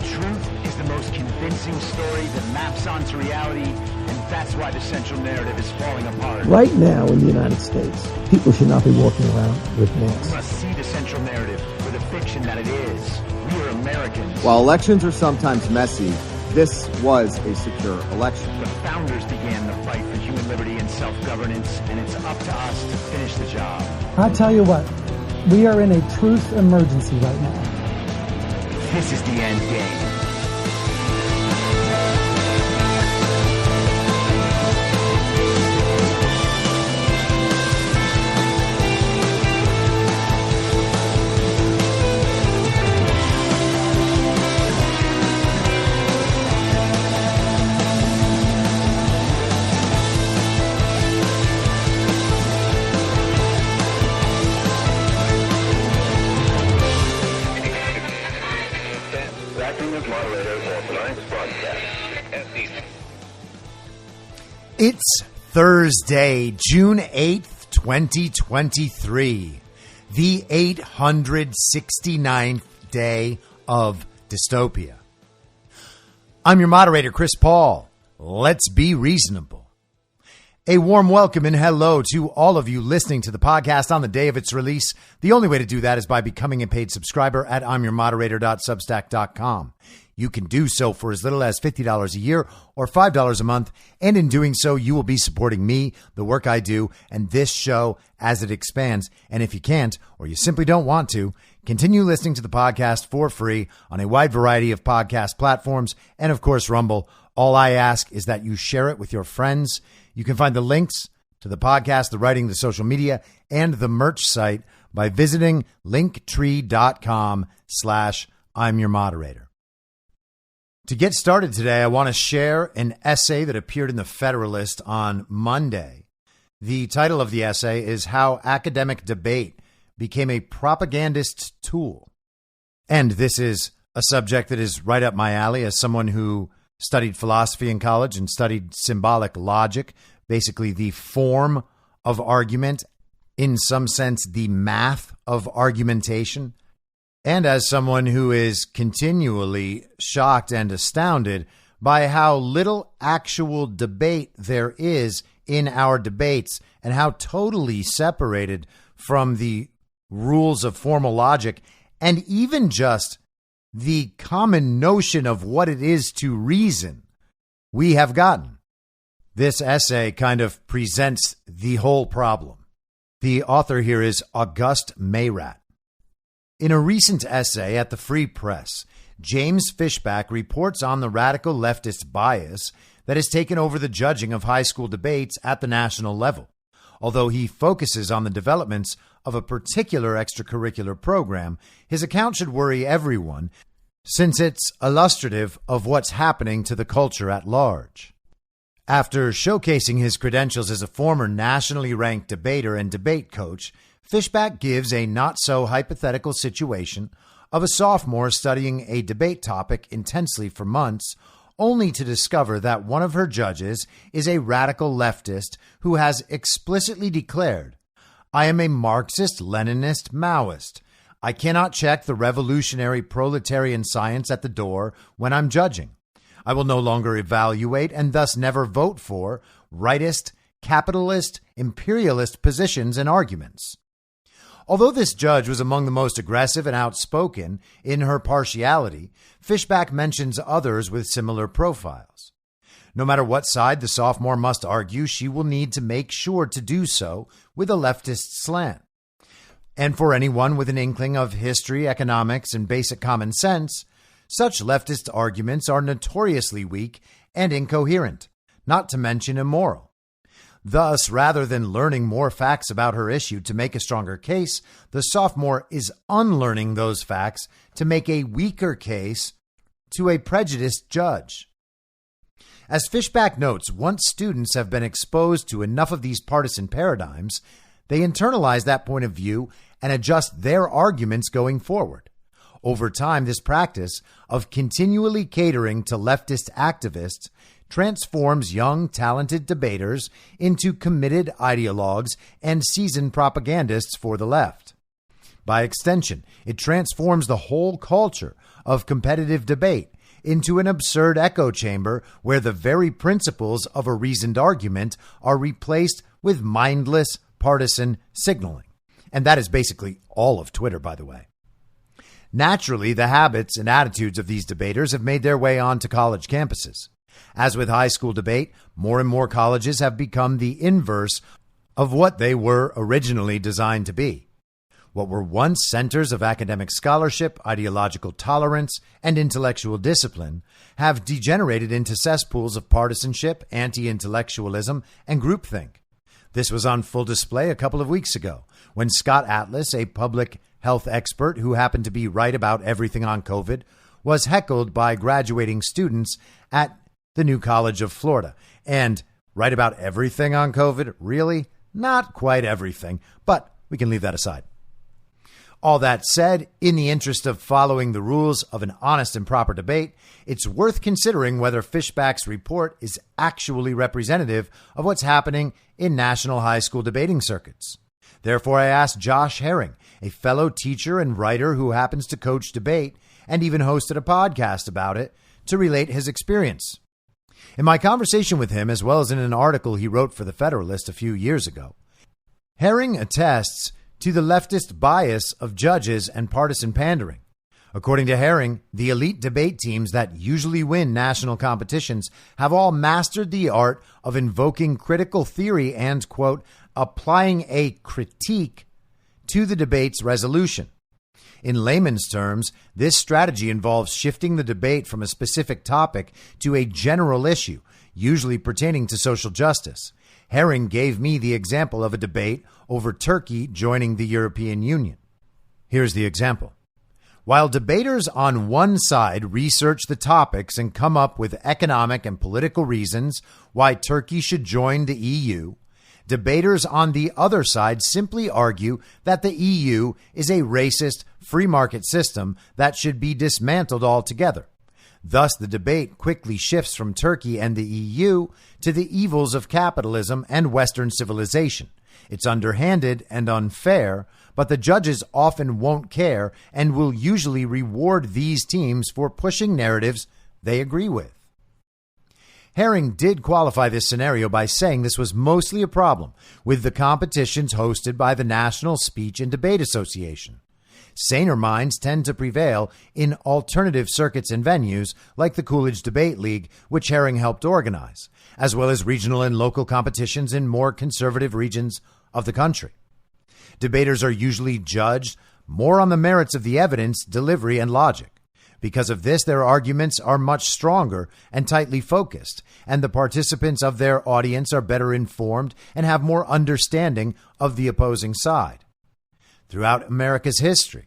truth is the most convincing story that maps onto reality, and that's why the central narrative is falling apart. Right now in the United States, people should not be walking around with masks. We must see the central narrative for the fiction that it is. We are Americans. While elections are sometimes messy, this was a secure election. The founders began the fight for human liberty and self-governance, and it's up to us to finish the job. I'll tell you what, we are in a truth emergency right now. This is the end game. It's Thursday, June 8th, 2023, the 869th day of dystopia. I'm your moderator, Chris Paul. Let's be reasonable. A warm welcome and hello to all of you listening to the podcast on the day of its release. The only way to do that is by becoming a paid subscriber at imyourmoderator.substack.com. You can do so for as little as $50 a year or $5 a month. And in doing so, you will be supporting me, the work I do, and this show as it expands. And if you can't, or you simply don't want to, continue listening to the podcast for free on a wide variety of podcast platforms and, of course, Rumble. All I ask is that you share it with your friends. You can find the links to the podcast, the writing, the social media, and the merch site by visiting linktree.com/I'mYourModerator. To get started today, I want to share an essay that appeared in the Federalist on Monday. The title of the essay is How Academic Debate Became a Propagandist Tool. And this is a subject that is right up my alley as someone who studied philosophy in college and studied symbolic logic, basically the form of argument, in some sense, the math of argumentation. And as someone who is continually shocked and astounded by how little actual debate there is in our debates and how totally separated from the rules of formal logic and even just the common notion of what it is to reason we have gotten. This essay kind of presents the whole problem. The author here is August Mayrat. In a recent essay at the Free Press, James Fishback reports on the radical leftist bias that has taken over the judging of high school debates at the national level, although he focuses on the developments of a particular extracurricular program. His account should worry everyone, since it's illustrative of what's happening to the culture at large. After showcasing his credentials as a former nationally ranked debater and debate coach, Fishback gives a not-so-hypothetical situation of a sophomore studying a debate topic intensely for months, only to discover that one of her judges is a radical leftist who has explicitly declared, "I am a Marxist-Leninist Maoist. I cannot check the revolutionary proletarian science at the door when I'm judging. I will no longer evaluate and thus never vote for rightist, capitalist, imperialist positions and arguments." Although this judge was among the most aggressive and outspoken in her partiality, Fishback mentions others with similar profiles. No matter what side the sophomore must argue, she will need to make sure to do so with a leftist slant. And for anyone with an inkling of history, economics, and basic common sense, such leftist arguments are notoriously weak and incoherent, not to mention immoral. Thus, rather than learning more facts about her issue to make a stronger case, the sophomore is unlearning those facts to make a weaker case to a prejudiced judge. As Fishback notes, once students have been exposed to enough of these partisan paradigms, they internalize that point of view and adjust their arguments going forward. Over time, this practice of continually catering to leftist activists transforms young, talented debaters into committed ideologues and seasoned propagandists for the left. By extension, it transforms the whole culture of competitive debate into an absurd echo chamber where the very principles of a reasoned argument are replaced with mindless partisan signaling. And that is basically all of Twitter, by the way. Naturally, the habits and attitudes of these debaters have made their way onto college campuses. As with high school debate, more and more colleges have become the inverse of what they were originally designed to be. What were once centers of academic scholarship, ideological tolerance, and intellectual discipline have degenerated into cesspools of partisanship, anti-intellectualism, and groupthink. This was on full display a couple of weeks ago when Scott Atlas, a public health expert who happened to be right about everything on COVID, was heckled by graduating students at the New College of Florida. And right about everything on COVID? Really? Not quite everything, but we can leave that aside. All that said, in the interest of following the rules of an honest and proper debate, it's worth considering whether Fishback's report is actually representative of what's happening in national high school debating circuits. Therefore, I asked Josh Herring, a fellow teacher and writer who happens to coach debate and even hosted a podcast about it, to relate his experience. In my conversation with him, as well as in an article he wrote for The Federalist a few years ago, Herring attests to the leftist bias of judges and partisan pandering. According to Herring, the elite debate teams that usually win national competitions have all mastered the art of invoking critical theory and, quote, applying a critique to the debate's resolution. In layman's terms, this strategy involves shifting the debate from a specific topic to a general issue, usually pertaining to social justice. Herring gave me the example of a debate over Turkey joining the European Union. Here's the example. While debaters on one side research the topics and come up with economic and political reasons why Turkey should join the EU, debaters on the other side simply argue that the EU is a racist free market system that should be dismantled altogether. Thus, the debate quickly shifts from Turkey and the EU to the evils of capitalism and Western civilization. It's underhanded and unfair, but the judges often won't care and will usually reward these teams for pushing narratives they agree with. Herring did qualify this scenario by saying this was mostly a problem with the competitions hosted by the National Speech and Debate Association. Saner minds tend to prevail in alternative circuits and venues like the Coolidge Debate League, which Herring helped organize, as well as regional and local competitions in more conservative regions of the country. Debaters are usually judged more on the merits of the evidence, delivery, and logic. Because of this, their arguments are much stronger and tightly focused, and the participants of their audience are better informed and have more understanding of the opposing side. Throughout America's history,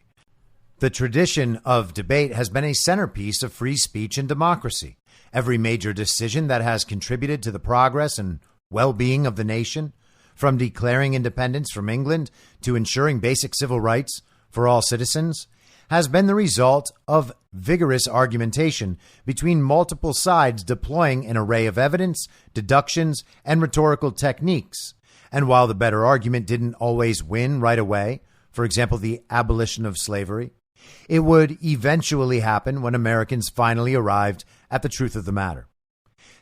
the tradition of debate has been a centerpiece of free speech and democracy. Every major decision that has contributed to the progress and well-being of the nation, from declaring independence from England to ensuring basic civil rights for all citizens, has been the result of vigorous argumentation between multiple sides deploying an array of evidence, deductions, and rhetorical techniques. And while the better argument didn't always win right away, for example, the abolition of slavery, it would eventually happen when Americans finally arrived at the truth of the matter.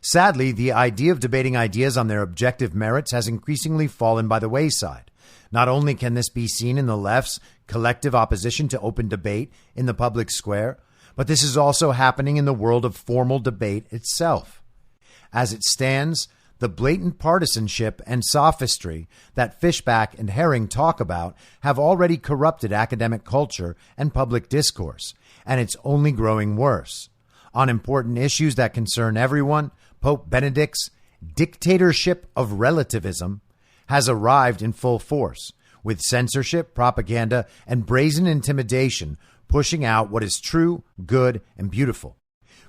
Sadly, the idea of debating ideas on their objective merits has increasingly fallen by the wayside. Not only can this be seen in the left's collective opposition to open debate in the public square, but this is also happening in the world of formal debate itself. As it stands, the blatant partisanship and sophistry that Fishback and Herring talk about have already corrupted academic culture and public discourse, and it's only growing worse. On important issues that concern everyone, Pope Benedict's dictatorship of relativism has arrived in full force, with censorship, propaganda, and brazen intimidation pushing out what is true, good, and beautiful.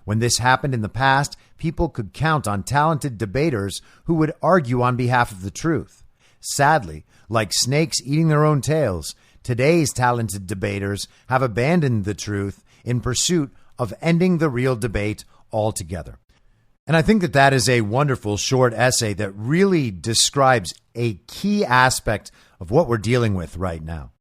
When this happened in the past, people could count on talented debaters who would argue on behalf of the truth. Sadly, like snakes eating their own tails, today's talented debaters have abandoned the truth in pursuit of ending the real debate altogether. And I think that that is a wonderful short essay that really describes a key aspect of what we're dealing with right now.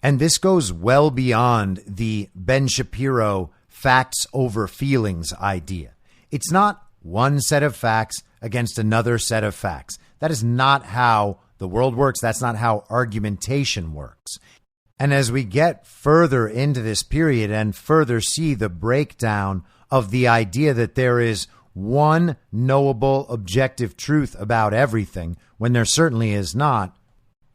And this goes well beyond the Ben Shapiro facts over feelings idea. It's not one set of facts against another set of facts. That is not how the world works. That's not how argumentation works. And as we get further into this period and further see the breakdown of the idea that there is one knowable objective truth about everything, when there certainly is not,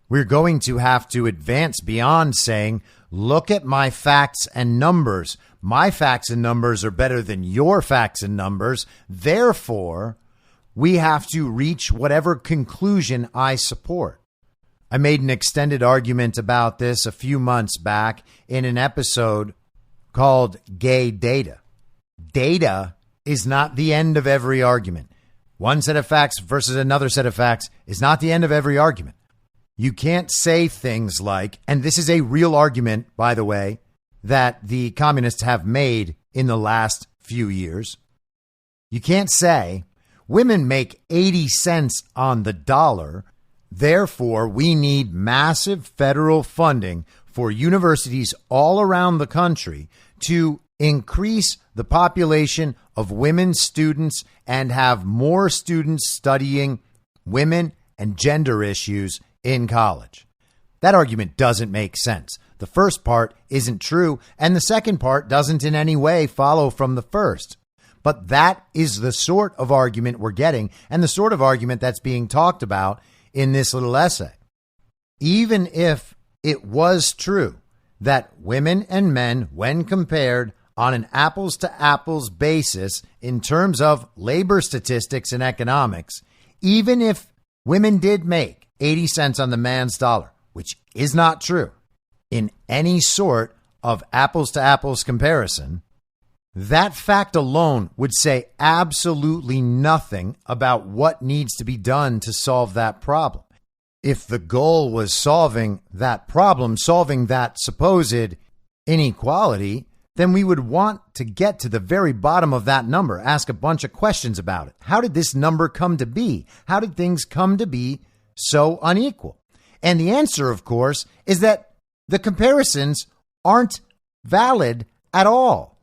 we're going to have to advance beyond saying, look at my facts and numbers. My facts and numbers are better than your facts and numbers. Therefore, we have to reach whatever conclusion I support. I made an extended argument about this a few months back in an episode called Gay Data. Data is not the end of every argument. One set of facts versus another set of facts is not the end of every argument. You can't say things like, and this is a real argument, by the way, that the communists have made in the last few years. You can't say women make 80 cents on the dollar. Therefore, we need massive federal funding for universities all around the country to increase the population of women students and have more students studying women and gender issues in college. That argument doesn't make sense. The first part isn't true, and the second part doesn't in any way follow from the first. But that is the sort of argument we're getting, and the sort of argument that's being talked about in this little essay. Even if it was true that women and men, when compared on an apples to apples basis in terms of labor statistics and economics, even if women did make 80 cents on the man's dollar, which is not true in any sort of apples to apples comparison, that fact alone would say absolutely nothing about what needs to be done to solve that problem. If the goal was solving that problem, solving that supposed inequality, then we would want to get to the very bottom of that number, ask a bunch of questions about it. How did this number come to be? How did things come to be so unequal? And the answer, of course, is that the comparisons aren't valid at all.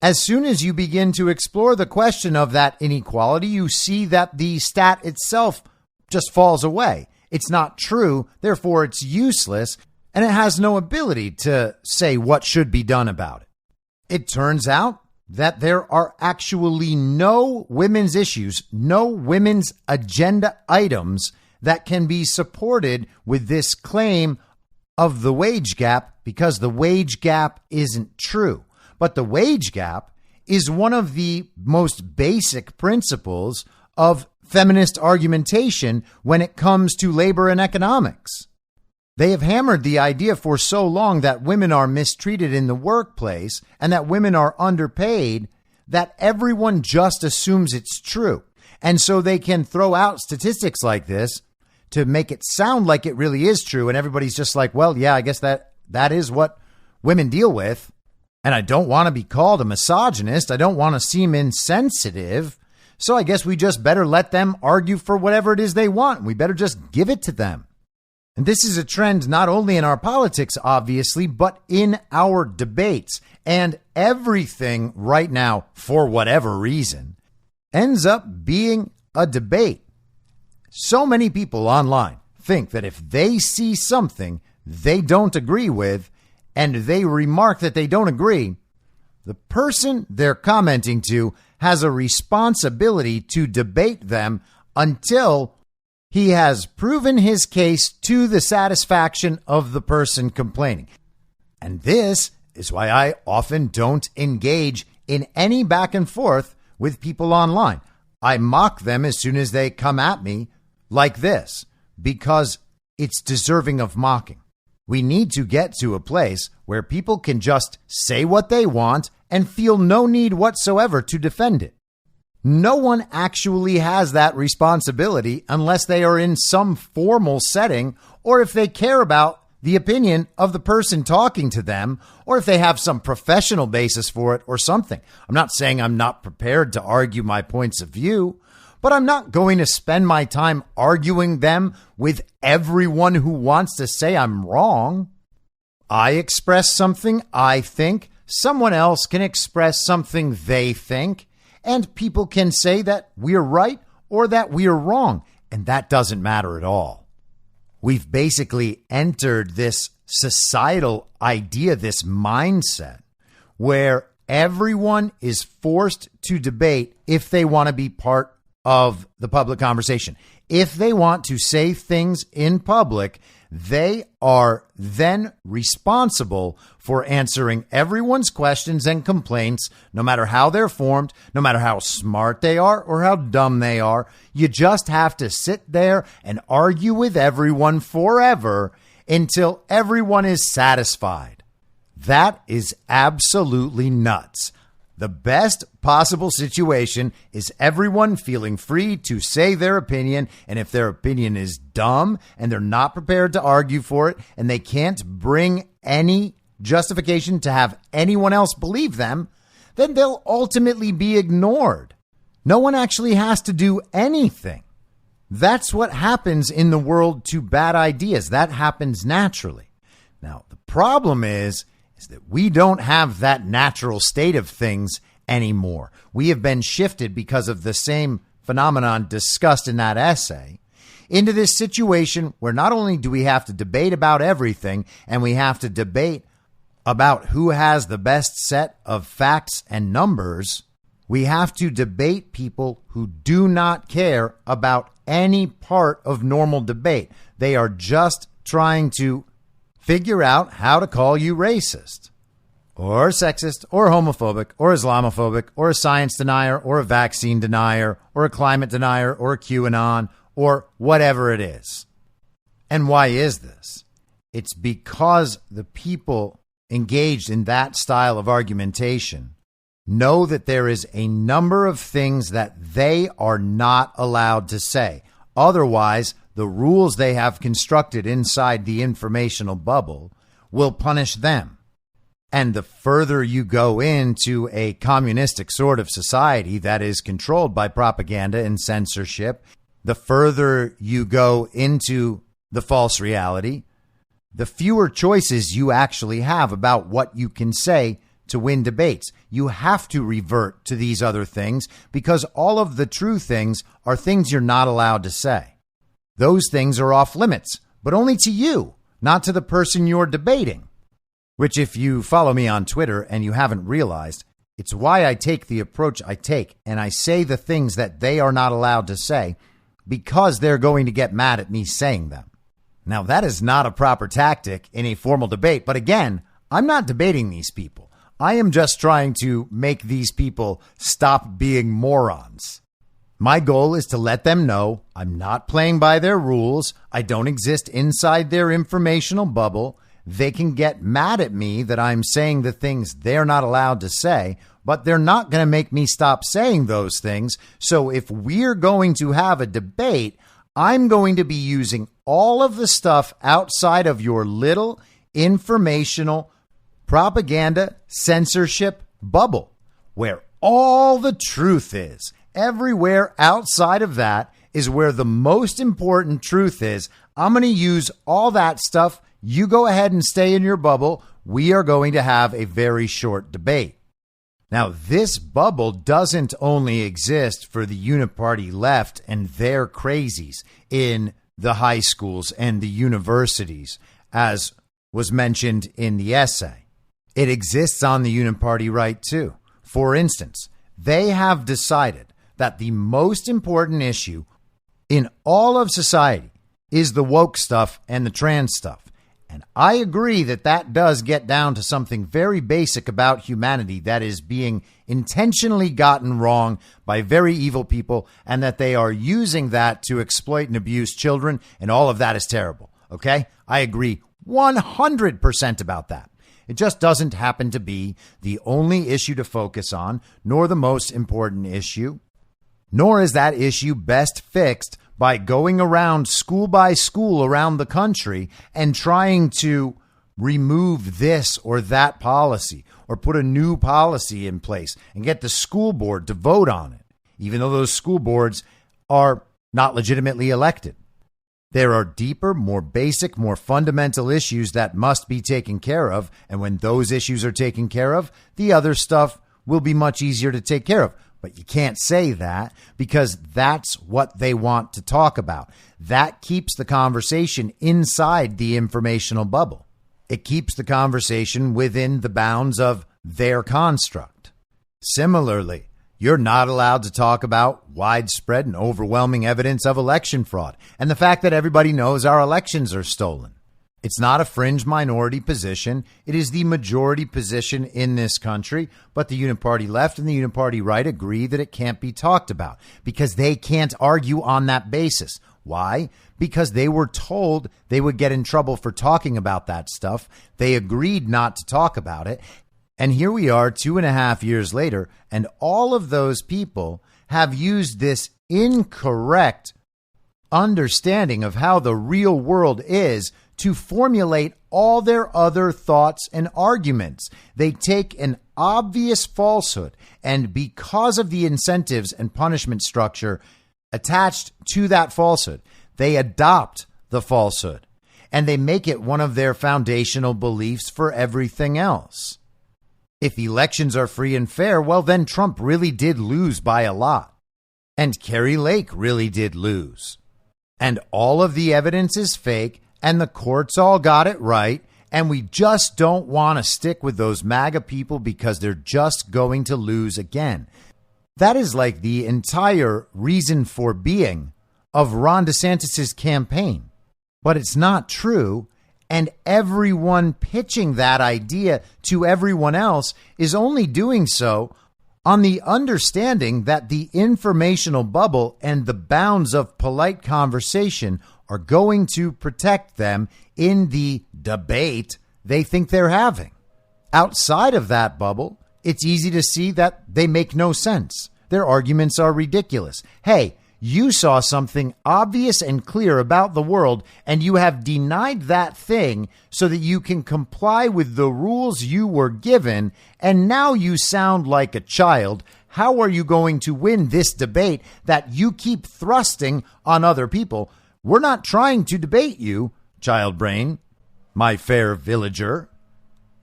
As soon as you begin to explore the question of that inequality, you see that the stat itself just falls away. It's not true, therefore it's useless, and it has no ability to say what should be done about it. It turns out that there are actually no women's issues, no women's agenda items that can be supported with this claim of the wage gap, because the wage gap isn't true. But the wage gap is one of the most basic principles of feminist argumentation when it comes to labor and economics. They have hammered the idea for so long that women are mistreated in the workplace and that women are underpaid that everyone just assumes it's true. And so they can throw out statistics like this to make it sound like it really is true. And everybody's just like, well, yeah, I guess that is what women deal with. And I don't want to be called a misogynist. I don't want to seem insensitive. So I guess we just better let them argue for whatever it is they want. We better just give it to them. And this is a trend not only in our politics, obviously, but in our debates. And everything right now, for whatever reason, ends up being a debate. So many people online think that if they see something they don't agree with, and they remark that they don't agree, the person they're commenting to has a responsibility to debate them until he has proven his case to the satisfaction of the person complaining. And this is why I often don't engage in any back and forth with people online. I mock them as soon as they come at me like this, because it's deserving of mocking. We need to get to a place where people can just say what they want and feel no need whatsoever to defend it. No one actually has that responsibility unless they are in some formal setting, or if they care about the opinion of the person talking to them, or if they have some professional basis for it or something. I'm not saying I'm not prepared to argue my points of view, but I'm not going to spend my time arguing them with everyone who wants to say I'm wrong. I express something I think, someone else can express something they think, and people can say that we're right or that we're wrong, and that doesn't matter at all. We've basically entered this societal idea, this mindset, where everyone is forced to debate if they want to be part of the public conversation. If they want to say things in public, they are then responsible for answering everyone's questions and complaints, no matter how they're formed, no matter how smart they are or how dumb they are. You just have to sit there and argue with everyone forever until everyone is satisfied. That is absolutely nuts. The best possible situation is everyone feeling free to say their opinion, and if their opinion is dumb and they're not prepared to argue for it and they can't bring any justification to have anyone else believe them, then they'll ultimately be ignored. No one actually has to do anything. That's what happens in the world to bad ideas. That happens naturally. Now, the problem is that we don't have that natural state of things anymore. We have been shifted because of the same phenomenon discussed in that essay into this situation where not only do we have to debate about everything, and we have to debate about who has the best set of facts and numbers, we have to debate people who do not care about any part of normal debate. They are just trying to figure out how to call you racist or sexist or homophobic or Islamophobic or a science denier or a vaccine denier or a climate denier or a QAnon or whatever it is. And why is this? It's because the people engaged in that style of argumentation know that there is a number of things that they are not allowed to say. Otherwise, the rules they have constructed inside the informational bubble will punish them. And the further you go into a communistic sort of society that is controlled by propaganda and censorship, the further you go into the false reality, the fewer choices you actually have about what you can say to win debates. You have to revert to these other things because all of the true things are things you're not allowed to say. Those things are off limits, but only to you, not to the person you're debating. Which, if you follow me on Twitter and you haven't realized, it's why I take the approach I take and I say the things that they are not allowed to say because they're going to get mad at me saying them. Now, that is not a proper tactic in a formal debate, but again, I'm not debating these people. I am just trying to make these people stop being morons. My goal is to let them know I'm not playing by their rules. I don't exist inside their informational bubble. They can get mad at me that I'm saying the things they're not allowed to say, but they're not going to make me stop saying those things. So if we're going to have a debate, I'm going to be using all of the stuff outside of your little informational propaganda censorship bubble, where all the truth is. Everywhere outside of that is where the most important truth is. I'm going to use all that stuff. You go ahead and stay in your bubble. We are going to have a very short debate. Now, this bubble doesn't only exist for the uniparty left and their crazies in the high schools and the universities, as was mentioned in the essay. It exists on the uniparty right, too. For instance, they have decided that the most important issue in all of society is the woke stuff and the trans stuff. And I agree that that does get down to something very basic about humanity that is being intentionally gotten wrong by very evil people, and that they are using that to exploit and abuse children, and all of that is terrible. Okay? I agree 100% about that. It just doesn't happen to be the only issue to focus on, nor the most important issue. Nor is that issue best fixed by going around school by school around the country and trying to remove this or that policy or put a new policy in place and get the school board to vote on it, even though those school boards are not legitimately elected. There are deeper, more basic, more fundamental issues that must be taken care of. And when those issues are taken care of, the other stuff will be much easier to take care of. But you can't say that because that's what they want to talk about. That keeps the conversation inside the informational bubble. It keeps the conversation within the bounds of their construct. Similarly, you're not allowed to talk about widespread and overwhelming evidence of election fraud and the fact that everybody knows our elections are stolen. It's not a fringe minority position. It is the majority position in this country. But the uniparty left and the uniparty right agree that it can't be talked about because they can't argue on that basis. Why? Because they were told they would get in trouble for talking about that stuff. They agreed not to talk about it. And here we are 2.5 years later, and all of those people have used this incorrect understanding of how the real world is to formulate all their other thoughts and arguments. They take an obvious falsehood, and because of the incentives and punishment structure attached to that falsehood, they adopt the falsehood, and they make it one of their foundational beliefs for everything else. If elections are free and fair, well, then Trump really did lose by a lot. And Carrie Lake really did lose. And all of the evidence is fake, and the courts all got it right, and we just don't want to stick with those MAGA people because they're just going to lose again. That is like the entire reason for being of Ron DeSantis' campaign. But it's not true. And everyone pitching that idea to everyone else is only doing so on the understanding that the informational bubble and the bounds of polite conversation are going to protect them in the debate they think they're having. Outside of that bubble, it's easy to see that they make no sense. Their arguments are ridiculous. Hey, you saw something obvious and clear about the world, and you have denied that thing so that you can comply with the rules you were given, and now you sound like a child. How are you going to win this debate that you keep thrusting on other people? We're not trying to debate you, child brain, my fair villager.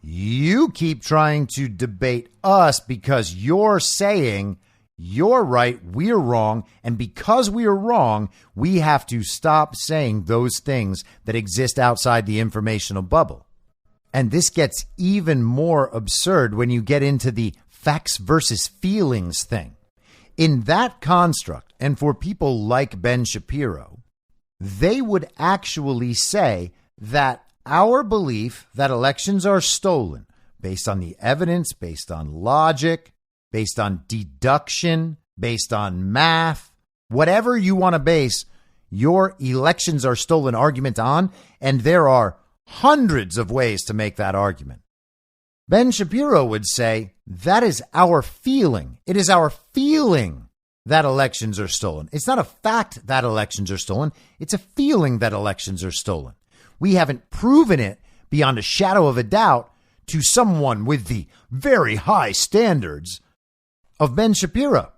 You keep trying to debate us because you're saying you're right, we're wrong, and because we are wrong, we have to stop saying those things that exist outside the informational bubble. And this gets even more absurd when you get into the facts versus feelings thing. In that construct, and for people like Ben Shapiro, they would actually say that our belief that elections are stolen based on the evidence, based on logic, based on deduction, based on math, whatever you want to base your elections are stolen argument on, and there are hundreds of ways to make that argument. Ben Shapiro would say that is our feeling. It is our feeling that elections are stolen. It's not a fact that elections are stolen. It's a feeling that elections are stolen. We haven't proven it beyond a shadow of a doubt to someone with the very high standards of Ben Shapiro.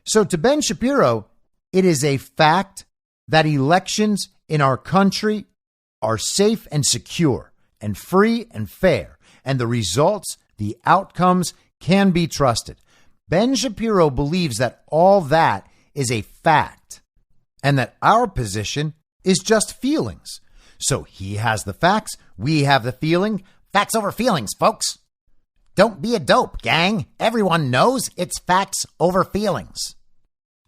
So to Ben Shapiro, it is a fact that elections in our country are safe and secure and free and fair, and the results, the outcomes can be trusted. Ben Shapiro believes that all that is a fact and that our position is just feelings. So he has the facts, we have the feeling. Facts over feelings, folks. Don't be a dope, gang. Everyone knows it's facts over feelings.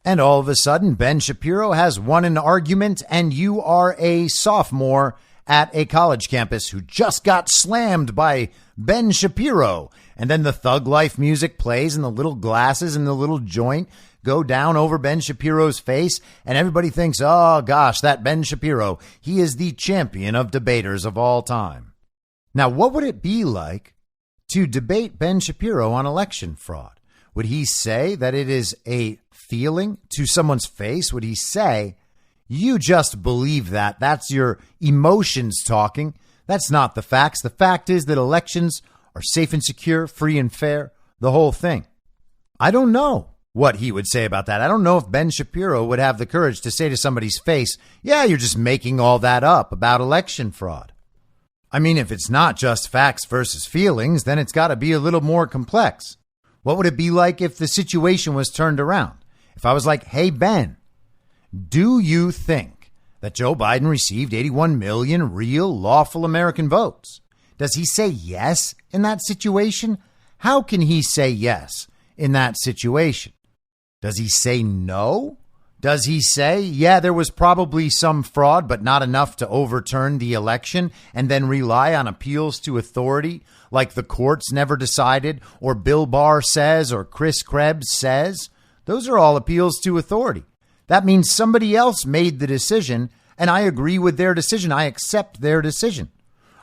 And all of a sudden, Ben Shapiro has won an argument, and you are a sophomore at a college campus who just got slammed by Ben Shapiro. And then the thug life music plays, and the little glasses and the little joint go down over Ben Shapiro's face, and everybody thinks, oh gosh, that Ben Shapiro, he is the champion of debaters of all time. Now, what would it be like to debate Ben Shapiro on election fraud? Would he say that it is a feeling to someone's face? Would he say, you just believe that? That's your emotions talking. That's not the facts. The fact is that elections are safe and secure, free and fair, the whole thing. I don't know what he would say about that. I don't know if Ben Shapiro would have the courage to say to somebody's face, yeah, you're just making all that up about election fraud. I mean, if it's not just facts versus feelings, then it's got to be a little more complex. What would it be like if the situation was turned around? If I was like, hey, Ben, do you think that Joe Biden received 81 million real lawful American votes? Does he say yes in that situation? How can he say yes in that situation? Does he say no? Does he say, yeah, there was probably some fraud, but not enough to overturn the election, and then rely on appeals to authority like the courts never decided, or Bill Barr says, or Chris Krebs says? Those are all appeals to authority. That means somebody else made the decision, and I agree with their decision. I accept their decision.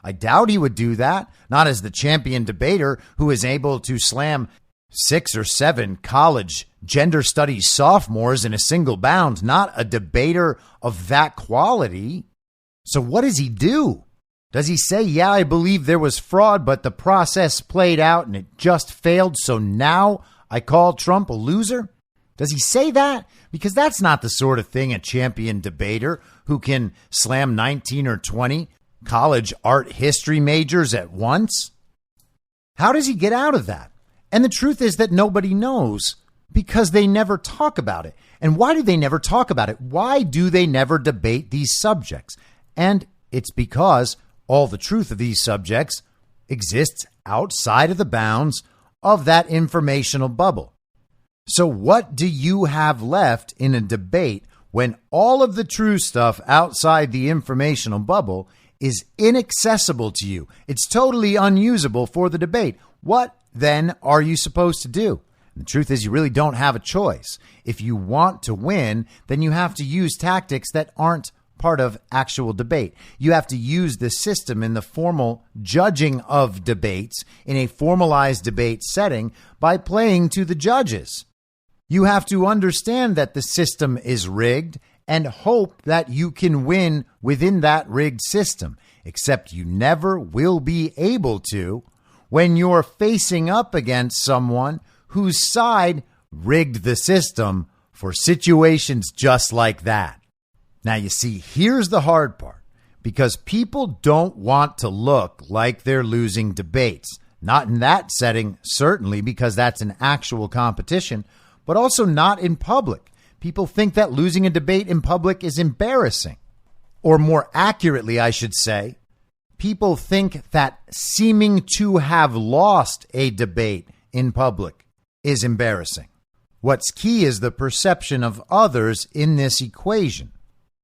I doubt he would do that, not as the champion debater who is able to slam 6 or 7 college gender studies sophomores in a single bound, not a debater of that quality. So what does he do? Does he say, yeah, I believe there was fraud, but the process played out and it just failed, so now I call Trump a loser? Does he say that? Because that's not the sort of thing a champion debater who can slam 19 or 20 college art history majors at once. How does he get out of that? And the truth is that nobody knows because they never talk about it. And why do they never talk about it? Why do they never debate these subjects? And it's because all the truth of these subjects exists outside of the bounds of that informational bubble. So what do you have left in a debate when all of the true stuff outside the informational bubble is inaccessible to you? It's totally unusable for the debate. What then are you supposed to do? And the truth is you really don't have a choice. If you want to win, then you have to use tactics that aren't part of actual debate. You have to use the system in the formal judging of debates in a formalized debate setting by playing to the judges. You have to understand that the system is rigged and hope that you can win within that rigged system, except you never will be able to when you're facing up against someone whose side rigged the system for situations just like that. Now, you see, here's the hard part, because people don't want to look like they're losing debates. Not in that setting, certainly, because that's an actual competition, but also not in public. People think that losing a debate in public is embarrassing. Or more accurately, I should say, people think that seeming to have lost a debate in public is embarrassing. What's key is the perception of others in this equation.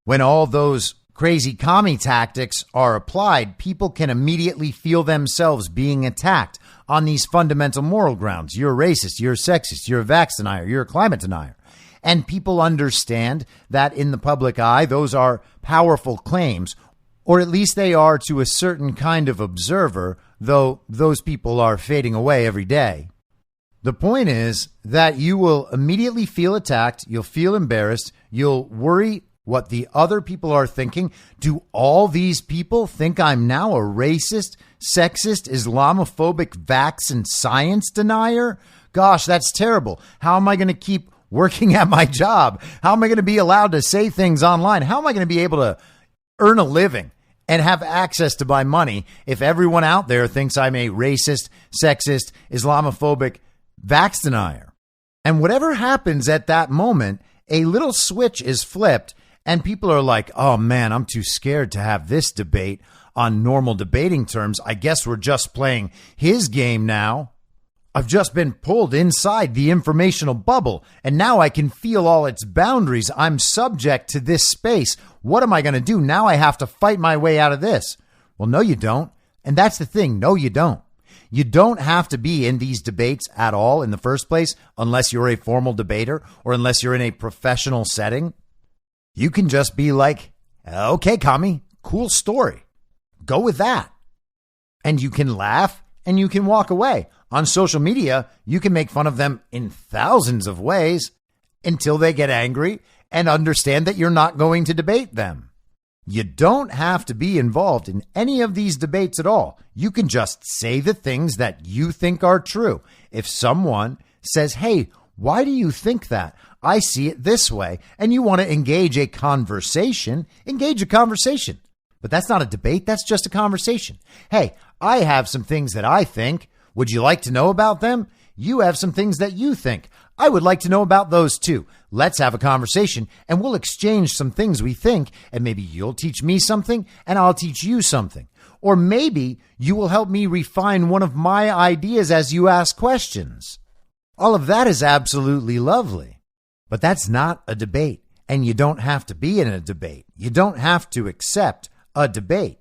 When all those crazy commie tactics are applied, people can immediately feel themselves being attacked on these fundamental moral grounds. You're a racist, you're a sexist, you're a vax denier, you're a climate denier. And people understand that in the public eye, those are powerful claims, or at least they are to a certain kind of observer, though those people are fading away every day. The point is that you will immediately feel attacked, you'll feel embarrassed, you'll worry what the other people are thinking. Do all these people think I'm now a racist, sexist, Islamophobic, vax and science denier? Gosh, that's terrible. How am I going to keep working at my job? How am I going to be allowed to say things online? How am I going to be able to earn a living and have access to my money if everyone out there thinks I'm a racist, sexist, Islamophobic, vax denier? And whatever happens at that moment, a little switch is flipped and people are like, oh man, I'm too scared to have this debate on normal debating terms. I guess we're just playing his game now. I've just been pulled inside the informational bubble, and now I can feel all its boundaries. I'm subject to this space. What am I going to do? Now I have to fight my way out of this. Well, no, you don't. And that's the thing. No, you don't. You don't have to be in these debates at all in the first place unless you're a formal debater or unless you're in a professional setting. You can just be like, okay, commie, cool story. Go with that. And you can laugh and you can walk away. On social media, you can make fun of them in thousands of ways until they get angry and understand that you're not going to debate them. You don't have to be involved in any of these debates at all. You can just say the things that you think are true. If someone says, hey, Why do you think that? I see it this way. And you want to engage a conversation, engage a conversation. But that's not a debate. That's just a conversation. Hey, I have some things that I think. Would you like to know about them? You have some things that you think. I would like to know about those too. Let's have a conversation and we'll exchange some things we think, and maybe you'll teach me something and I'll teach you something. Or maybe you will help me refine one of my ideas as you ask questions. All of that is absolutely lovely, but that's not a debate, and you don't have to be in a debate. You don't have to accept a debate.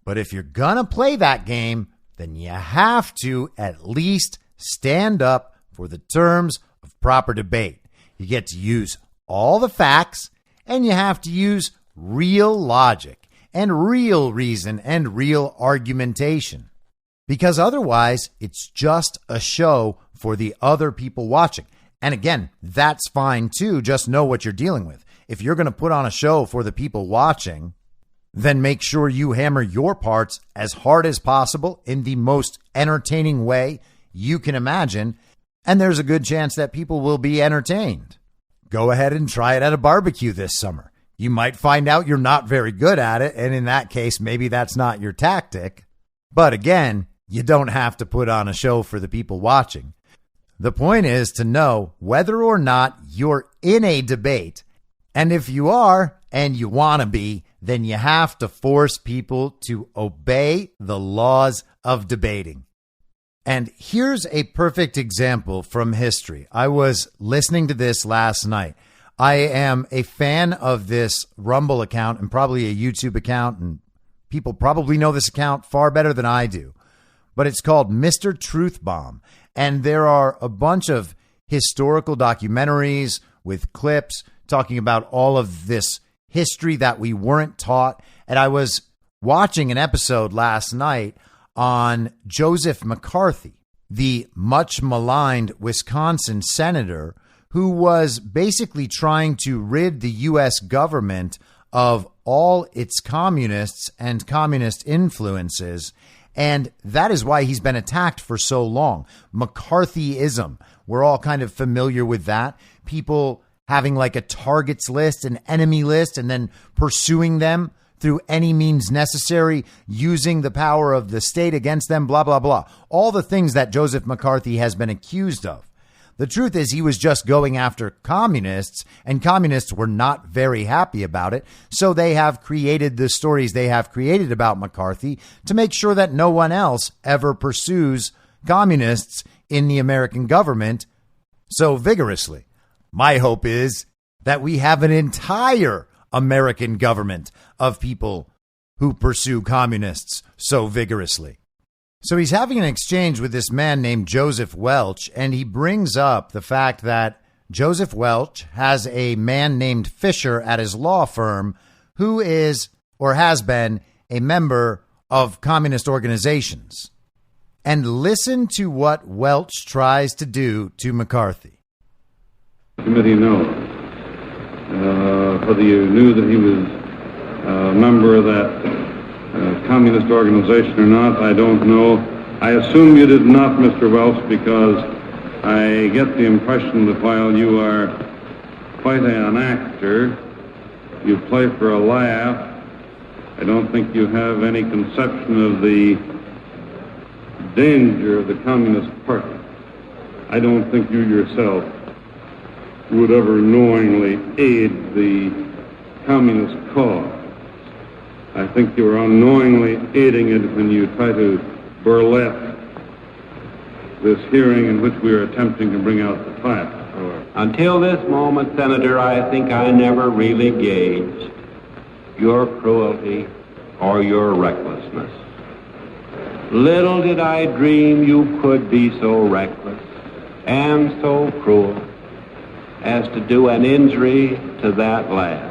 But if you're gonna play that game, then you have to at least stand up for the terms of proper debate. You get to use all the facts, and you have to use real logic and real reason and real argumentation. Because otherwise, it's just a show for the other people watching. And again, that's fine too. Just know what you're dealing with. If you're going to put on a show for the people watching, then make sure you hammer your parts as hard as possible in the most entertaining way you can imagine. And there's a good chance that people will be entertained. Go ahead and try it at a barbecue this summer. You might find out you're not very good at it. And in that case, maybe that's not your tactic. But again, you don't have to put on a show for the people watching. The point is to know whether or not you're in a debate. And if you are, and you want to be, then you have to force people to obey the laws of debating. And here's a perfect example from history. I was listening to this last night. I am a fan of this Rumble account and probably a YouTube account, and people probably know this account far better than I do. But it's called Mr. Truth Bomb. And there are a bunch of historical documentaries with clips talking about all of this history that we weren't taught. And I was watching an episode last night on Joseph McCarthy, the much maligned Wisconsin senator who was basically trying to rid the U.S. government of all its communists and communist influences. And that is why he's been attacked for so long. McCarthyism. We're all kind of familiar with that. People having like a targets list, an enemy list, and then pursuing them through any means necessary, using the power of the state against them, blah, blah, blah. All the things that Joseph McCarthy has been accused of. The truth is he was just going after communists, and communists were not very happy about it. So they have created the stories they have created about McCarthy to make sure that no one else ever pursues communists in the American government so vigorously. My hope is that we have an entire American government of people who pursue communists so vigorously. So he's having an exchange with this man named Joseph Welch, and he brings up the fact that Joseph Welch has a man named Fisher at his law firm who is or has been a member of communist organizations. And listen to what Welch tries to do to McCarthy. Committee knows. Whether you knew that he was a member of that communist organization or not, I don't know. I assume you did not, Mr. Welch, because I get the impression that while you are quite an actor, you play for a laugh. I don't think you have any conception of the danger of the Communist Party. I don't think you yourself would ever knowingly aid the communist cause. I think you are unknowingly aiding it when you try to burlesque this hearing in which we are attempting to bring out the facts. Until this moment, Senator, I think I never really gauged your cruelty or your recklessness. Little did I dream you could be so reckless and so cruel as to do an injury to that lad.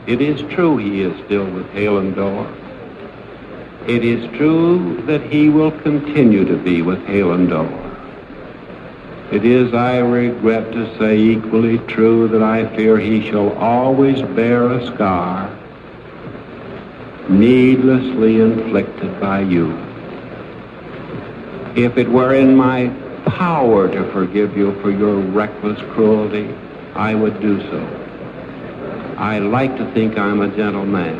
It is true he is still with Hale and Dorr. It is true that he will continue to be with Hale and Dorr. It is, I regret to say, equally true that I fear he shall always bear a scar needlessly inflicted by you. If it were in my power to forgive you for your reckless cruelty, I would do so. I like to think I'm a gentleman,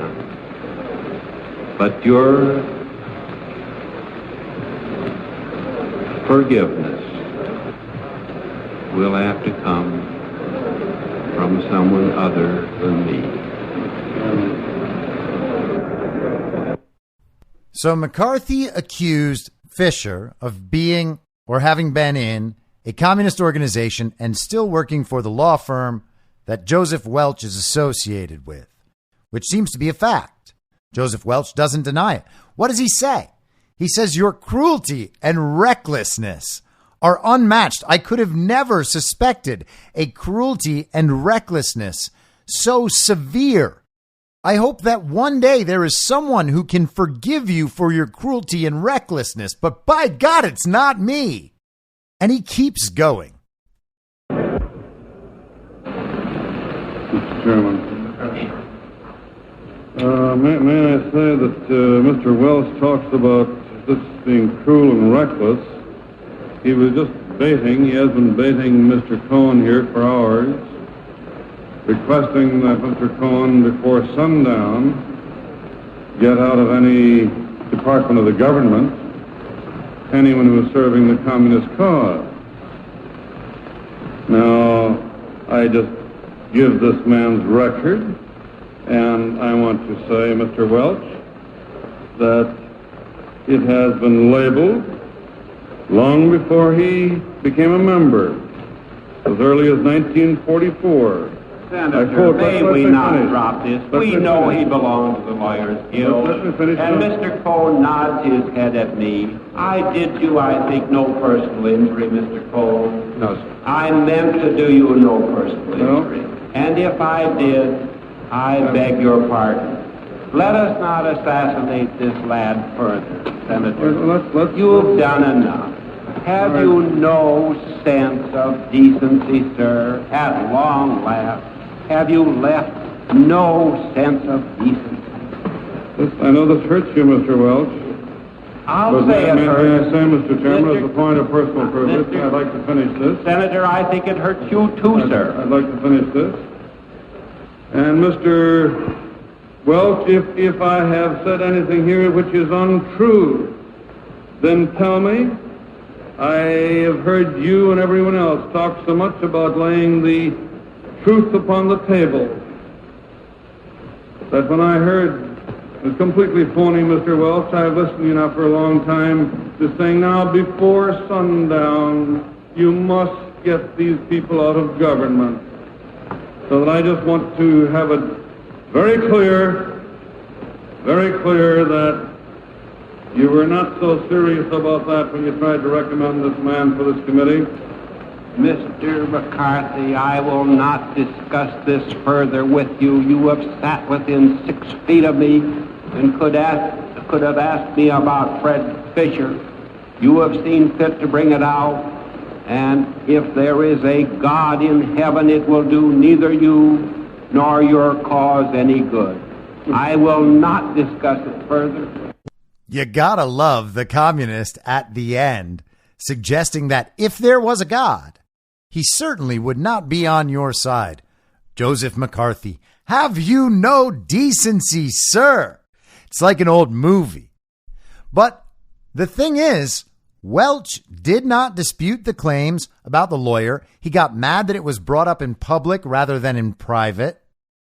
but your forgiveness will have to come from someone other than me. So McCarthy accused Fisher of being or having been in a communist organization and still working for the law firm that Joseph Welch is associated with, which seems to be a fact. Joseph Welch doesn't deny it. What does he say? He says, your cruelty and recklessness are unmatched. I could have never suspected a cruelty and recklessness so severe. I hope that one day there is someone who can forgive you for your cruelty and recklessness, but by God, it's not me. And he keeps going. Mr. Chairman, may I say that Mr. Welch talks about this being cruel and reckless. He was just baiting. He has been baiting Mr. Cohen here for hours, requesting that Mr. Cohen, before sundown, get out of any department of the government anyone who is serving the communist cause. Now, I just give this man's record, and I want to say, Mr. Welch, that it has been labeled long before he became a member, as early as 1944. Senator, may we not drop this? We know he belongs to the Lawyers Guild. And Mr. Cohen nods his head at me. I did you, I think, no personal injury, Mr. Cohen. No, sir. I meant to do you no personal injury. And if I did, I beg your pardon. Let us not assassinate this lad further, Senator. You've done enough. Have you no sense of decency, sir? At long last, have you left no sense of decency? I know this hurts you, Mr. Welch. I'll say it May I hurts. say, Mr. Chairman, as a point of personal privilege, I'd like to finish this. Senator, I think it hurts you too, sir. I'd like to finish this. And Mr. Welch, if I have said anything here which is untrue, then tell me. I have heard you and everyone else talk so much about laying the truth upon the table that when I heard it was completely phony, Mr. Welch, I've listened to you now for a long time, to saying now before sundown you must get these people out of government. So that I just want to have it very clear that you were not so serious about that when you tried to recommend this man for this committee. Mr. McCarthy, I will not discuss this further with you. You have sat within 6 feet of me and could have asked me about Fred Fisher. You have seen fit to bring it out, and if there is a God in heaven, it will do neither you nor your cause any good. I will not discuss it further. You gotta love the communist at the end, suggesting that if there was a God, he certainly would not be on your side. Joseph McCarthy, have you no decency, sir? It's like an old movie. But the thing is, Welch did not dispute the claims about the lawyer. He got mad that it was brought up in public rather than in private.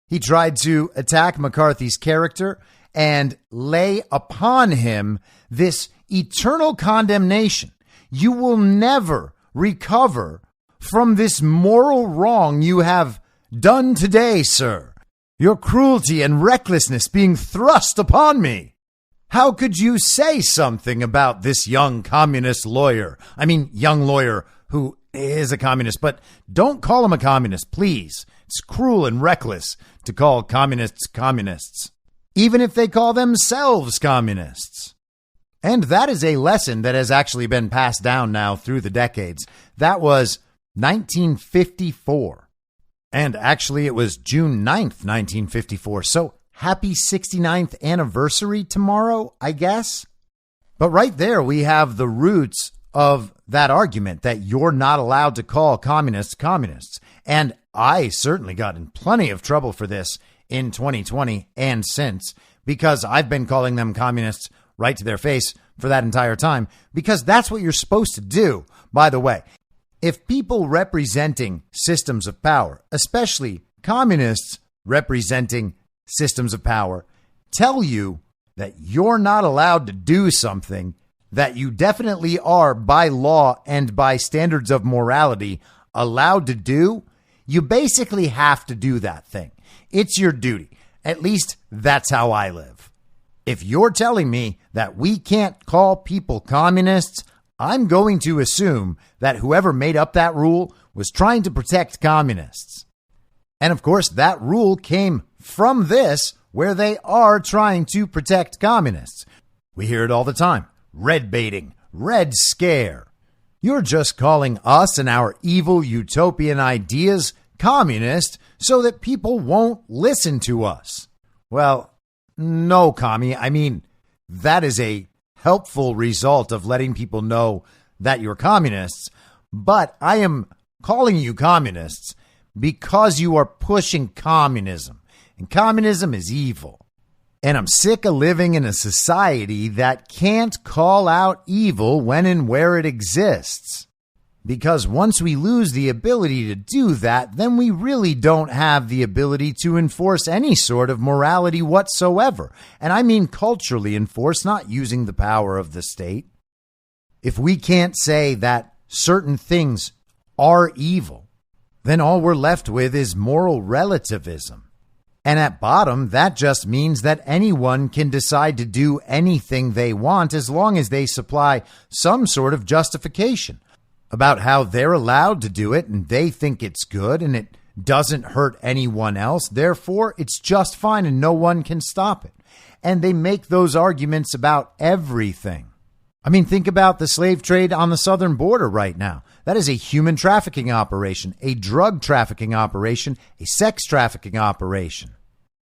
He tried to attack McCarthy's character and lay upon him this eternal condemnation. You will never recover from this moral wrong you have done today, sir. Your cruelty and recklessness being thrust upon me. How could you say something about this young communist lawyer? I mean, young lawyer who is a communist, but don't call him a communist, please. It's cruel and reckless to call communists communists, even if they call themselves communists. And that is a lesson that has actually been passed down now through the decades. That was 1954. And actually, it was June 9th, 1954. So happy 69th anniversary tomorrow, I guess. But right there, we have the roots of that argument that you're not allowed to call communists communists. And I certainly got in plenty of trouble for this in 2020 and since, because I've been calling them communists right to their face for that entire time, because that's what you're supposed to do, by the way. If people representing systems of power, especially communists representing systems of power, tell you that you're not allowed to do something that you definitely are by law and by standards of morality allowed to do, you basically have to do that thing. It's your duty. At least that's how I live. If you're telling me that we can't call people communists, I'm going to assume that whoever made up that rule was trying to protect communists. And of course, that rule came from this, where they are trying to protect communists. We hear it all the time. Red baiting, red scare. You're just calling us and our evil utopian ideas communist so that people won't listen to us. Well, no, commie. I mean, that is a helpful result of letting people know that you're communists. But I am calling you communists because you are pushing communism. And communism is evil. And I'm sick of living in a society that can't call out evil when and where it exists. Because once we lose the ability to do that, then we really don't have the ability to enforce any sort of morality whatsoever. And I mean culturally enforce, not using the power of the state. If we can't say that certain things are evil, then all we're left with is moral relativism. And at bottom, that just means that anyone can decide to do anything they want as long as they supply some sort of justification about how they're allowed to do it and they think it's good and it doesn't hurt anyone else. Therefore, it's just fine and no one can stop it. And they make those arguments about everything. I mean, think about the slave trade on the southern border right now. That is a human trafficking operation, a drug trafficking operation, a sex trafficking operation.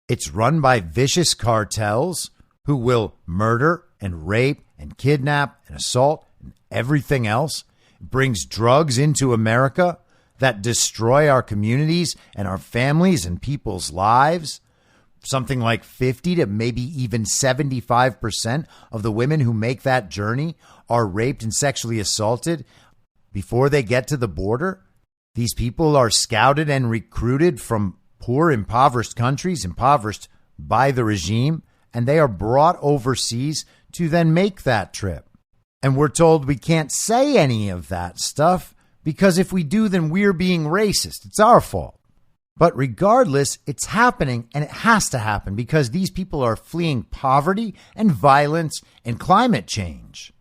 It's run by vicious cartels who will murder and rape and kidnap and assault and everything else. It brings drugs into America that destroy our communities and our families and people's lives. Something like 50 to maybe even 75% of the women who make that journey are raped and sexually assaulted before they get to the border. These people are scouted and recruited from poor, impoverished countries, impoverished by the regime, and they are brought overseas to then make that trip. And we're told we can't say any of that stuff because if we do, then we're being racist. It's our fault. But regardless, it's happening, and it has to happen because these people are fleeing poverty and violence and climate change.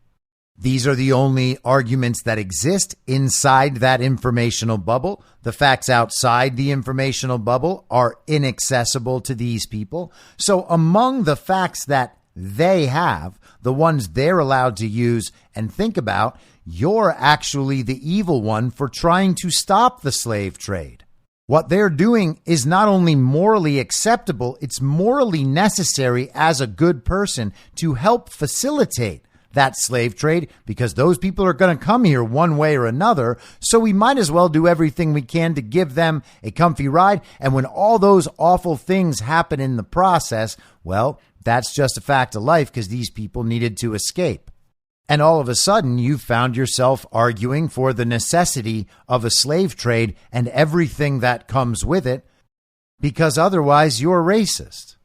These are the only arguments that exist inside that informational bubble. The facts outside the informational bubble are inaccessible to these people. So among the facts that they have, the ones they're allowed to use and think about, you're actually the evil one for trying to stop the slave trade. What they're doing is not only morally acceptable, it's morally necessary as a good person to help facilitate that slave trade because those people are going to come here one way or another. So we might as well do everything we can to give them a comfy ride. And when all those awful things happen in the process, well, that's just a fact of life because these people needed to escape. And all of a sudden, you found yourself arguing for the necessity of a slave trade and everything that comes with it, because otherwise you're racist.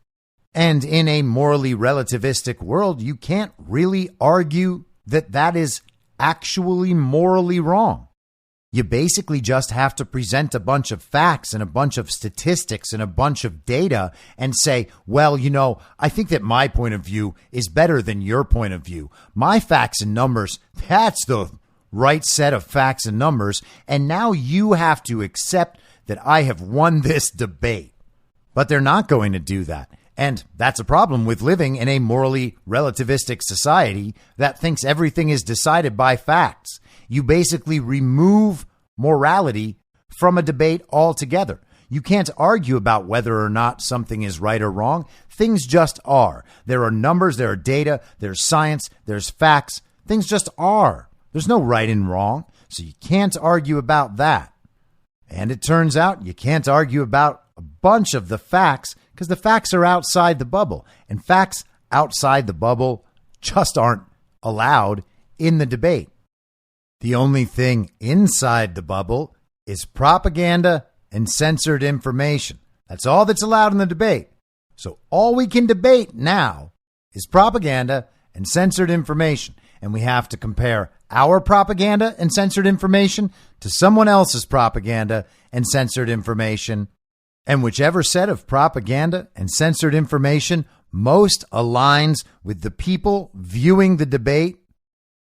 And in a morally relativistic world, you can't really argue that that is actually morally wrong. You basically just have to present a bunch of facts and a bunch of statistics and a bunch of data and say, well, you know, I think that my point of view is better than your point of view. My facts and numbers, that's the right set of facts and numbers. And now you have to accept that I have won this debate. But they're not going to do that. And that's a problem with living in a morally relativistic society that thinks everything is decided by facts. You basically remove morality from a debate altogether. You can't argue about whether or not something is right or wrong. Things just are. There are numbers, there are data, there's science, there's facts. Things just are. There's no right and wrong, so you can't argue about that. And it turns out you can't argue about a bunch of the facts because the facts are outside the bubble. And facts outside the bubble just aren't allowed in the debate. The only thing inside the bubble is propaganda and censored information. That's all that's allowed in the debate. So all we can debate now is propaganda and censored information. And we have to compare our propaganda and censored information to someone else's propaganda and censored information. And whichever set of propaganda and censored information most aligns with the people viewing the debate,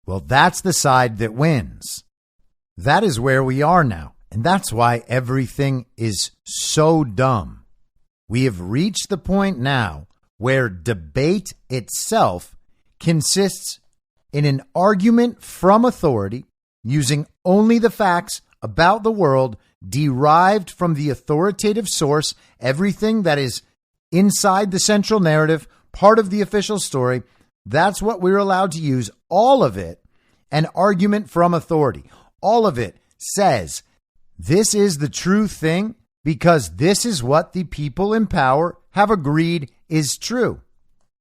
well, that's the side that wins. That is where we are now. And that's why everything is so dumb. We have reached the point now where debate itself consists in an argument from authority using only the facts about the world derived from the authoritative source, everything that is inside the central narrative, part of the official story. That's what we're allowed to use. All of it, an argument from authority. All of it says this is the true thing because this is what the people in power have agreed is true.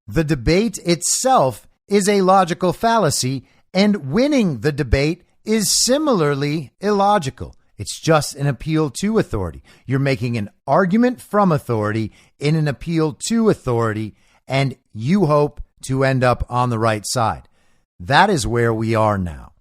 The debate itself is a logical fallacy, and winning the debate is similarly illogical. It's just an appeal to authority. You're making an argument from authority in an appeal to authority, and you hope to end up on the right side. That is where we are now.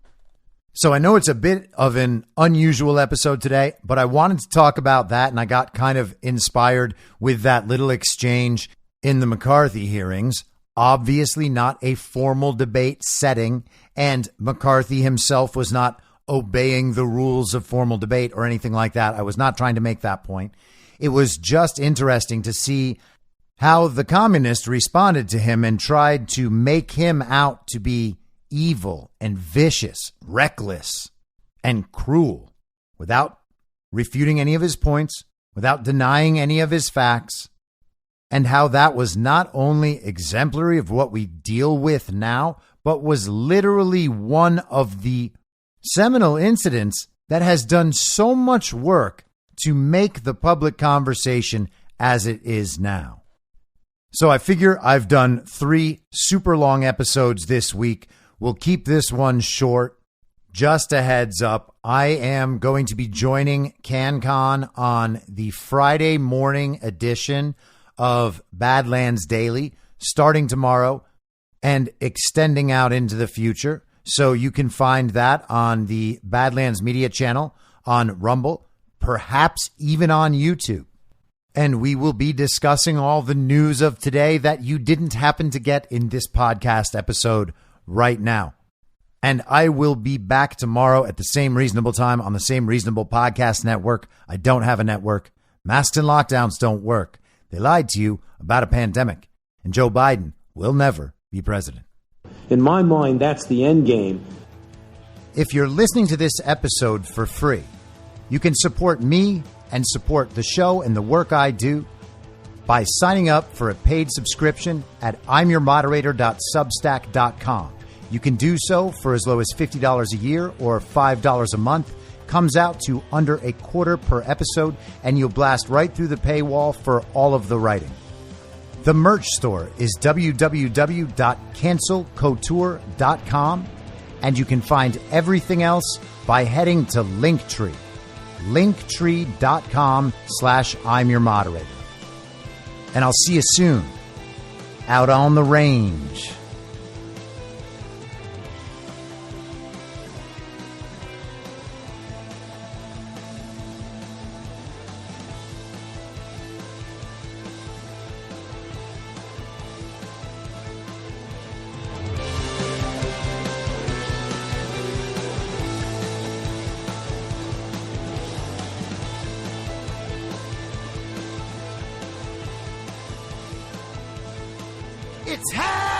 So I know it's a bit of an unusual episode today, but I wanted to talk about that, and I got kind of inspired with that little exchange in the McCarthy hearings. Obviously not a formal debate setting, and McCarthy himself was not obeying the rules of formal debate or anything like that. I was not trying to make that point. It was just interesting to see how the communists responded to him and tried to make him out to be evil and vicious, reckless and cruel without refuting any of his points, without denying any of his facts, and how that was not only exemplary of what we deal with now, but was literally one of the seminal incidents that has done so much work to make the public conversation as it is now. So I figure I've done 3 super long episodes this week. We'll keep this one short. Just a heads up, I am going to be joining CanCon on the Friday morning edition of Badlands Daily, starting tomorrow and extending out into the future. So you can find that on the Badlands Media channel, on Rumble, perhaps even on YouTube. And we will be discussing all the news of today that you didn't happen to get in this podcast episode right now. And I will be back tomorrow at the same reasonable time on the same reasonable podcast network. I don't have a network. Masks and lockdowns don't work. They lied to you about a pandemic. And Joe Biden will never be president. In my mind, that's the end game. If you're listening to this episode for free, you can support me and support the show and the work I do by signing up for a paid subscription at imyourmoderator.substack.com. You can do so for as low as $50 a year or $5 a month. Comes out to under $0.25 per episode, and you'll blast right through the paywall for all of the writing. The merch store is www.cancelcouture.com, and you can find everything else by heading to Linktree. Linktree.com/I'm your moderator. And I'll see you soon out on the range. It's happening!